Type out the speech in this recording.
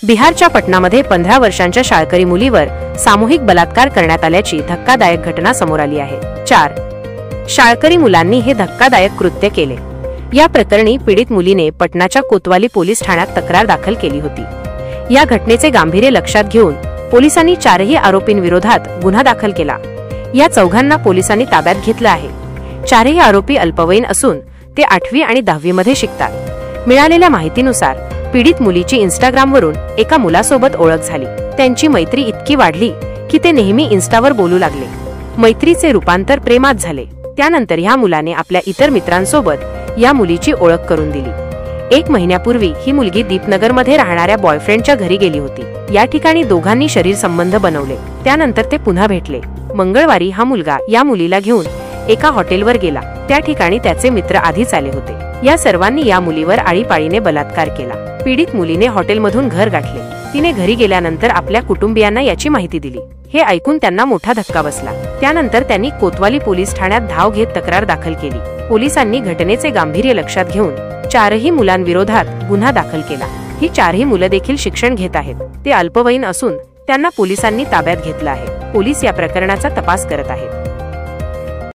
बिहारच्या पटनामध्ये 15 वर्षांच्या शाळकरी मुलीवर सामूहिक बलात्कार करण्यात आल्याची धक्कादायक घटना समोर आली आहे। 4 शाळकरी मुलांनी हे धक्कादायक कृत्य केले। या प्रकरणी पीडित मुलीने पटनाच्या कोतवाली पोलीस ठाण्यात तक्रार दाखल केली होती। या घटनेचे गांभीर्य लक्षात घेऊन पोलिसांनी 4ही आरोपींविरोधात गुन्हा दाखल केला। या चौघांना पोलिसांनी ताब्यात घेतलं आहे। 4ही आरोपी अल्पवयीन असून ते 8वी आणि 10वी मध्ये शिकतात। मिळालेल्या माहितीनुसार पीडित मुलीची इंस्टाग्रामवरून एका मुलासोबत ओळख झाली। त्यांची मैत्री इतकी वाढली की ते नेहमी इन्स्टावर बोलू लागले। मैत्रीचे रूपांतर प्रेमात झाले। त्यानंतर ह्या मुलाने आपल्या इतर मित्रांसोबत या मुलीची ओळख करून दिली। 1 महिन्यापूर्वी ही मुलगी दीपनगरमध्ये राहणाऱ्या बॉयफ्रेंडच्या घरी गेली होती। या ठिकाणी दोघांनी शरीर संबंध बनवले। त्यानंतर ते पुन्हा भेटले। मंगळवारी हा मुलगा या मुलीला घेऊन एका हॉटेलवर गेला। त्या ठिकाणी त्याचे मित्र आधीच आले होते। या सर्वांनी या मुलीवर आळीपाळीने बलात्कार केला। पीडित मुलीने हॉटेलमधून घर गाठले। तिने घरी गेल्यानंतर आपल्या कुटुंबियांना याची माहिती दिली। हे ऐकून त्यांना मोठा धक्का बसला। त्यानंतर त्यांनी कोतवाली पोलीस ठाण्यात धाव घेत तक्रार दाखल केली। पोलिसांनी घटनेचे गांभीर्य लक्षात घेऊन 4ही मुलांविरोधात गुन्हा दाखल केला। ही 4ही मुलं देखील शिक्षण घेत आहेत। ते अल्पवयीन असून त्यांना पोलिसांनी ताब्यात घेतलं आहे। पोलीस या प्रकरणाचा तपास करत आहेत।